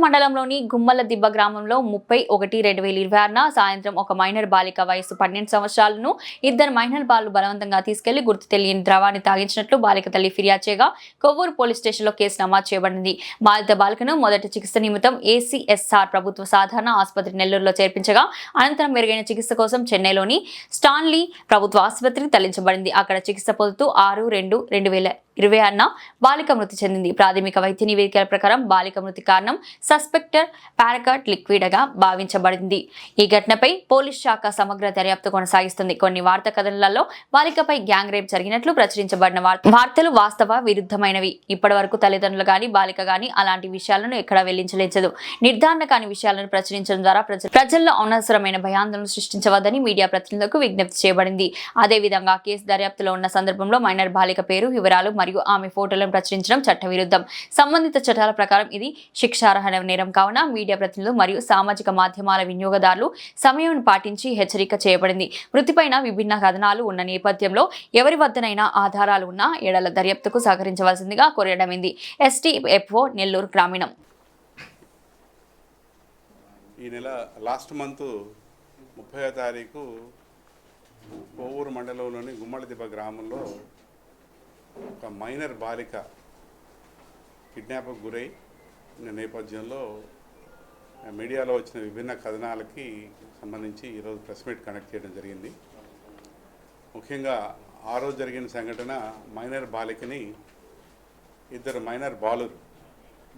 మండలంలోని గుమ్మలదిబ్బ గ్రామంలో 30/1/2026న సాయంత్రం ఒక మైనర్ బాలిక వయసు 12 సంవత్సరాలను ఇద్దరు మైనర్ బాలు బలవంతంగా తీసుకెళ్లి గుర్తు తెలియని ద్రవాన్ని తాగించినట్లు బాలిక తల్లి ఫిర్యాదు చేయగా కొవ్వూరు పోలీస్ స్టేషన్లో కేసు నమోదు చేయబడింది. బాధిత బాలికను మొదటి చికిత్స నిమిత్తం ఏసీఎస్ఆర్ ప్రభుత్వ సాధారణ ఆసుపత్రి నెల్లూరులో చేర్పించగా అనంతరం మెరుగైన చికిత్స కోసం చెన్నైలోని స్టాన్లీ ప్రభుత్వ ఆసుపత్రికి తరలించబడింది. అక్కడ చికిత్స పొందుతూ 6/2/2026న బాలిక మృతి చెందింది. ప్రాథమిక వైద్య నివేదికల ప్రకారం బాలిక మృతి కారణం సస్పెక్టర్ పారాకాట్ లిక్విడ్గా భావించబడింది. ఈ ఘటనపై పోలీస్ శాఖ సమగ్ర దర్యాప్తు కొనసాగిస్తుంది. కొన్ని వార్తా కథనాలలో బాలికపై గ్యాంగ్ రేప్ జరిగినట్లు ప్రచురించబడిన వార్తలు వాస్తవ విరుద్ధమైనవి. ఇప్పటివరకు తల్లిదండ్రులు గాని బాలిక గాని అలాంటి విషయాలను ఎక్కడా వెల్లించలేదు. నిర్ధారణ కాని విషయాలను ప్రచురించడం ద్వారా ప్రజల్లో అనవసరమైన భయాందోళనలు సృష్టించవద్దని మీడియా ప్రతినిధులకు విజ్ఞప్తి చేయబడింది. అదేవిధంగా కేసు దర్యాప్తులో ఉన్న సందర్భంలో మైనర్ బాలిక పేరు, వివరాలు మరియు ఆమె ఫోటోలను ప్రచురించడం చట్టవిరుద్ధం. సంబంధిత చట్టాల ప్రకారం ఇది శిక్షార్హ నేరం కావున మీడియా ప్రతినిధులు మరియు సామాజిక మాధ్యమాల వినియోగదారులు సమయం పాటించి హెచ్చరిక చేయబడింది. మృతిపైన విభిన్న కథనాలు ఉన్న నేపథ్యంలో ఎవరి వద్దనైనా ఆధారాలు ఉన్న ఏడల దర్యాప్తుకు సహకరించవలసిందిగా కోరడమైంది. STFO నెల్లూరు గ్రామీణం. ఈ నెల లాస్ట్ మంత్ 30వ తారీఖు కొవ్వూరు మండలంలోని గుమ్మలదిబ్బ గ్రామంలో ఒక మైనర్ బాలిక కిడ్నాప్కు గురై నేపథ్యంలో మీడియాలో వచ్చిన విభిన్న కథనాలకి సంబంధించి ఈరోజు ప్రెస్ మీట్ కండక్ట్ చేయడం జరిగింది. ముఖ్యంగా ఆ రోజు జరిగిన సంఘటన మైనర్ బాలికని ఇద్దరు మైనర్ బాలురు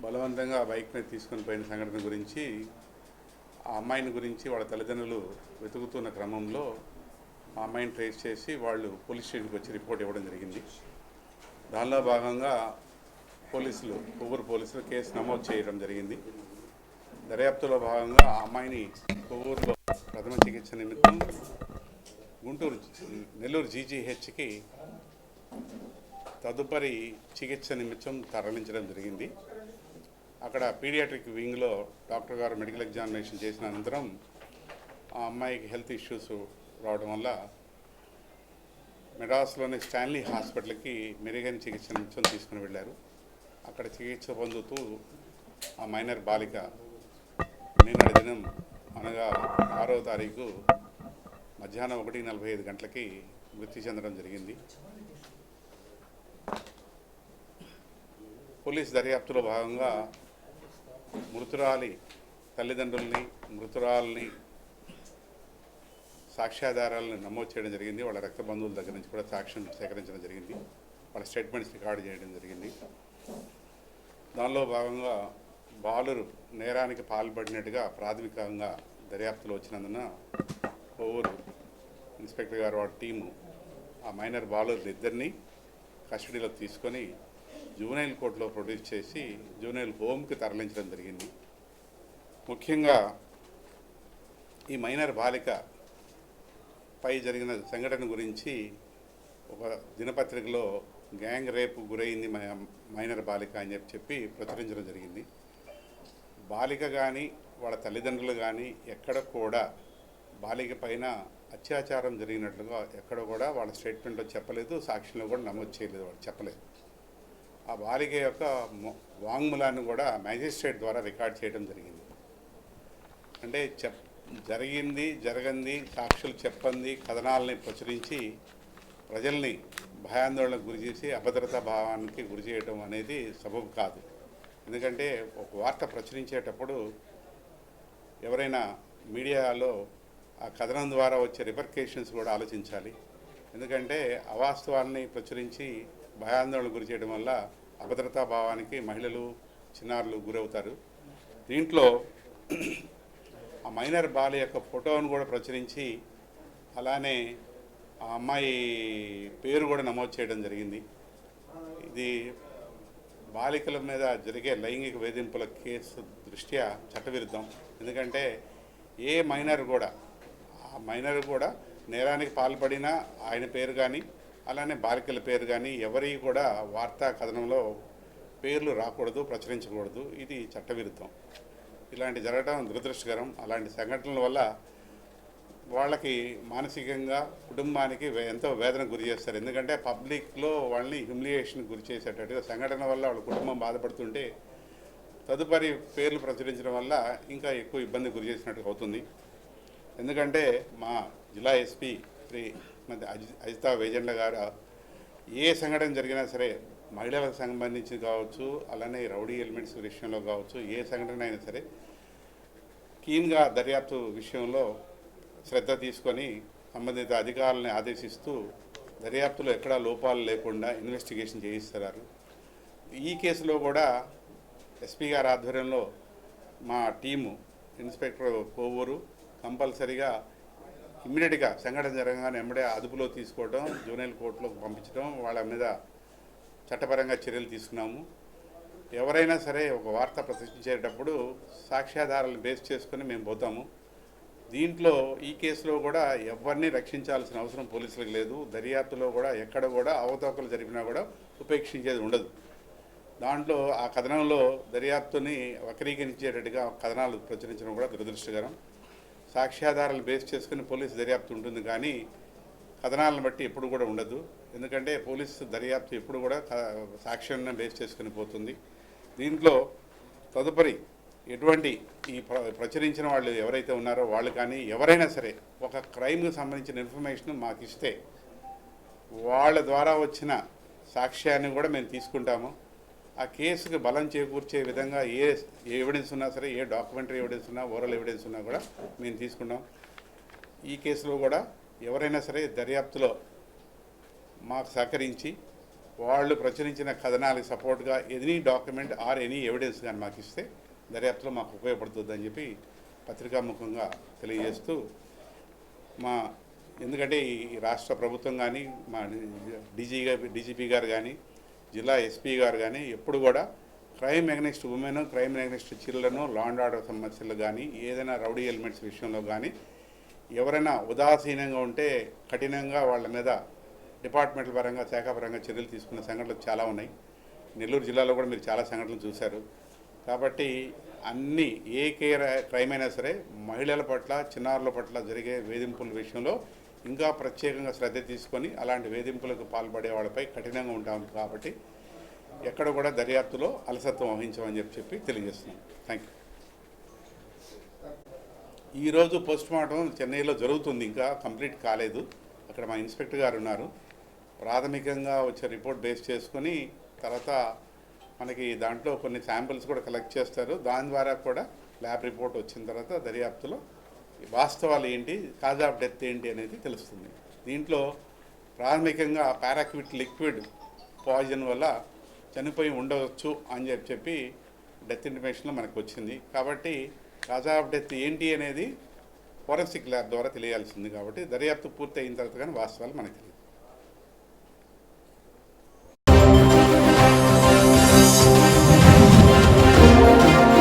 బలవంతంగా బైక్ మీద తీసుకొని పోయిన సంఘటన గురించి ఆ అమ్మాయిని గురించి వాళ్ళ తల్లిదండ్రులు వెతుకుతున్న క్రమంలో ఆ అమ్మాయిని ట్రేస్ చేసి వాళ్ళు పోలీస్ స్టేషన్కి వచ్చి రిపోర్ట్ ఇవ్వడం జరిగింది. దానిలో భాగంగా కొవ్వూరు పోలీసులు కేసు నమోదు చేయడం జరిగింది. దర్యాప్తులో భాగంగా ఆ అమ్మాయిని కొవ్వూరులో ప్రథమ చికిత్స నిమిత్తం నెల్లూరు GGHకి తదుపరి చికిత్స నిమిత్తం తరలించడం జరిగింది. అక్కడ పీడియాట్రిక్ వింగ్లో డాక్టర్ గారు మెడికల్ ఎగ్జామినేషన్ చేసిన అనంతరం ఆ అమ్మాయికి హెల్త్ ఇష్యూస్ రావడం వల్ల మెడ్రాస్లోని స్టాన్లీ హాస్పిటల్కి మెరుగైన చికిత్స నిమిత్తం తీసుకుని వెళ్ళారు. అక్కడ చికిత్స పొందుతూ ఆ మైనర్ బాలిక నిన్నటి దినం అనగా 6వ తారీఖు మధ్యాహ్నం 1:45 గంటలకి మృతి చెందడం జరిగింది. పోలీస్ దర్యాప్తులో భాగంగా మృతురాలి తల్లిదండ్రుల్ని, మృతురాలని సాక్ష్యాధారాలను నమోదు చేయడం జరిగింది. వాళ్ళ రక్త బంధువుల దగ్గర నుంచి కూడా సాక్ష్యం సేకరించడం జరిగింది. వాళ్ళ స్టేట్మెంట్స్ రికార్డు చేయడం జరిగింది. దానిలో భాగంగా బాలురు నేరానికి పాల్పడినట్టుగా ప్రాథమికంగా దర్యాప్తులో వచ్చినందున కొవ్వూరు ఇన్స్పెక్టర్ గారు వాళ్ళ టీము ఆ మైనర్ బాలురు ఇద్దరిని కస్టడీలో తీసుకొని జూనైల్ కోర్టులో ప్రొడ్యూస్ చేసి జూనైల్ హోమ్కి తరలించడం జరిగింది. ముఖ్యంగా ఈ మైనర్ బాలిక పై జరిగిన సంఘటన గురించి ఒక దినపత్రికలో గ్యాంగ్ రేపు గురైంది మైనర్ బాలిక అని చెప్పి ప్రచురించడం జరిగింది. బాలిక కానీ వాళ్ళ తల్లిదండ్రులు కానీ ఎక్కడ కూడా బాలిక పైన అత్యాచారం జరిగినట్లుగా ఎక్కడ కూడా వాళ్ళ స్టేట్మెంట్లో చెప్పలేదు, సాక్ష్యంలో కూడా నమోదు చేయలేదు, వాళ్ళు చెప్పలేదు. ఆ బాలిక యొక్క వాంగ్మూలాన్ని కూడా మ్యాజిస్ట్రేట్ ద్వారా రికార్డ్ చేయడం జరిగింది. అంటే జరగంది సాక్షులు చెప్పంది కథనాలని ప్రచురించి ప్రజల్ని భయాందోళనకు గురి చేసి అభద్రతా భావానికి గురి చేయడం అనేది సబబు కాదు. ఎందుకంటే ఒక వార్త ప్రచురించేటప్పుడు ఎవరైనా మీడియాలో ఆ కథనం ద్వారా వచ్చే రిపర్కేషన్స్ కూడా ఆలోచించాలి. ఎందుకంటే అవాస్తవాన్ని ప్రచురించి భయాందోళనకు గురి చేయడం వల్ల అభద్రతా భావానికి మహిళలు, చిన్నారులు గురవుతారు. దీంట్లో ఆ మైనర్ బాల యొక్క ఫోటోను కూడా ప్రచురించి అలానే ఆ అమ్మాయి పేరు కూడా నమోదు చేయడం జరిగింది. ఇది బాలికల మీద జరిగే లైంగిక వేధింపుల కేసు దృష్ట్యా చట్టవిరుద్ధం. ఎందుకంటే ఏ మైనర్ కూడా నేరానికి పాల్పడిన ఆయన పేరు కానీ అలానే బాలికల పేరు కానీ ఎవరి కూడా వార్తా కథనంలో పేర్లు రాకూడదు, ప్రచురించకూడదు. ఇది చట్టవిరుద్ధం. ఇలాంటి జరగడం దురదృష్టకరం. అలాంటి సంఘటనల వల్ల వాళ్ళకి మానసికంగా, కుటుంబానికి ఎంతో వేదన గురి చేస్తారు. ఎందుకంటే పబ్లిక్లో వాళ్ళని హ్యూమిలియేషన్ గురి చేసేటట్టుగా సంఘటన వల్ల వాళ్ళ కుటుంబం బాధపడుతుంటే తదుపరి పేర్లు ప్రచురించడం వల్ల ఇంకా ఎక్కువ ఇబ్బంది గురి చేసినట్టు అవుతుంది. ఎందుకంటే మా జిల్లా ఎస్పీ శ్రీ అజితా వేజండ్ల గారు ఏ సంఘటన జరిగినా సరే మహిళలకు సంబంధించి కావచ్చు, అలానే రౌడీ ఎలిమెంట్స్ విషయంలో కావచ్చు, ఏ సంఘటన అయినా సరే కీన్గా దర్యాప్తు విషయంలో శ్రద్ధ తీసుకొని సంబంధిత అధికారులను ఆదేశిస్తూ దర్యాప్తులో ఎక్కడా లోపాలు లేకుండా ఇన్వెస్టిగేషన్ చేయిస్తున్నారు. ఈ కేసులో కూడా ఎస్పీ గారి ఆధ్వర్యంలో మా టీము ఇన్స్పెక్టర్ కోవూరు కంపల్సరీగా ఇమ్మీడియట్గా సంఘటన జరగగానే వెంబడే అదుపులో తీసుకోవడం, జూనియర్ కోర్టులోకి పంపించడం, వాళ్ళ మీద చట్టపరంగా చర్యలు తీసుకున్నాము. ఎవరైనా సరే ఒక వార్త ప్రదర్శించేటప్పుడు సాక్ష్యాధారాలను బేస్ చేసుకొని మేము పోతాము. దీంట్లో ఈ కేసులో కూడా ఎవరిని రక్షించాల్సిన అవసరం పోలీసులకు లేదు. దర్యాప్తులో కూడా ఎక్కడ కూడా అవతవకలు జరిపినా కూడా ఉపేక్షించేది ఉండదు. దాంట్లో ఆ కథనంలో దర్యాప్తుని వక్రీకరించేటట్టుగా కథనాలు ప్రచురించడం కూడా దురదృష్టకరం. సాక్ష్యాధారాలు బేస్ చేసుకుని పోలీసు దర్యాప్తు ఉంటుంది, కానీ కథనాలను బట్టి ఎప్పుడు కూడా ఉండదు. ఎందుకంటే పోలీసు దర్యాప్తు ఎప్పుడు కూడా సాక్ష్యాన్ని బేస్ చేసుకుని పోతుంది. దీంట్లో తదుపరి ఎటువంటి ఈ ప్రచురించిన వాళ్ళు ఎవరైతే ఉన్నారో వాళ్ళు కానీ ఎవరైనా సరే ఒక క్రైమ్కి సంబంధించిన ఇన్ఫర్మేషన్ మాకు ఇస్తే వాళ్ళ ద్వారా వచ్చిన సాక్ష్యాన్ని కూడా మేము తీసుకుంటాము. ఆ కేసుకి బలం చేకూర్చే విధంగా ఏ ఎవిడెన్స్ ఉన్నా సరే, ఏ డాక్యుమెంటరీ ఎవిడెన్స్ ఉన్నా, ఓరల్ ఎవిడెన్స్ ఉన్నా కూడా మేము తీసుకుంటాం. ఈ కేసులో కూడా ఎవరైనా సరే దర్యాప్తులో మాకు సహకరించి వాళ్ళు ప్రచురించిన కథనాలకు సపోర్ట్గా any document or any evidence కానీ మాకు ఇస్తే దర్యాప్తులో మాకు ఉపయోగపడుతుందని చెప్పి పత్రికాముఖంగా తెలియజేస్తూ ఎందుకంటే ఈ రాష్ట్ర ప్రభుత్వం కానీ మా డీజీపీ గారు కానీ జిల్లా ఎస్పీ గారు కానీ ఎప్పుడు కూడా crime against women, crime against children, law and order సమస్యలు కానీ ఏదైనా రౌడీ ఎలిమెంట్స్ విషయంలో కానీ ఎవరైనా ఉదాసీనంగా ఉంటే కఠినంగా వాళ్ళ మీద డిపార్ట్మెంట్ల పరంగా, శాఖాపరంగా చర్యలు తీసుకున్న సంఘటనలు చాలా ఉన్నాయి. నెల్లూరు జిల్లాలో కూడా మీరు చాలా సంఘటనలు చూశారు. కాబట్టి అన్ని ఏ క్రైమ్ అయినా సరే మహిళల పట్ల, చిన్నారుల పట్ల జరిగే వేధింపుల విషయంలో ఇంకా ప్రత్యేకంగా శ్రద్ధ తీసుకొని అలాంటి వేధింపులకు పాల్పడే వాళ్ళపై కఠినంగా ఉంటాం. కాబట్టి ఎక్కడ కూడా దర్యాప్తులో అలసత్వం వహించమని చెప్పి తెలియజేస్తున్నాం. Thank you. ఈరోజు పోస్ట్ మార్టం చెన్నైలో జరుగుతుంది, ఇంకా కంప్లీట్ కాలేదు. అక్కడ మా ఇన్స్పెక్టర్ గారు ఉన్నారు. ప్రాథమికంగా వచ్చే రిపోర్ట్ బేస్ చేసుకొని తర్వాత మనకి దాంట్లో కొన్ని శాంపిల్స్ కూడా కలెక్ట్ చేస్తారు. దాని ద్వారా కూడా ల్యాబ్ రిపోర్ట్ వచ్చిన తర్వాత దర్యాప్తులో వాస్తవాలు ఏంటి, కాజ్ ఆఫ్ డెత్ ఏంటి అనేది తెలుస్తుంది. దీంట్లో ప్రాథమికంగా పారాక్విట్ లిక్విడ్ పాయిజన్ వల్ల చనిపోయి ఉండవచ్చు అని చెప్పి డెత్ ఇంటిమేషన్లో మనకు వచ్చింది. కాబట్టి కాజ్ ఆఫ్ డెత్ ఏంటి అనేది ఫోరెన్సిక్ ల్యాబ్ ద్వారా తెలియాల్సింది. కాబట్టి దర్యాప్తు పూర్తి అయిన తర్వాత కానీ వాస్తవాలు మనకు తెలియదు.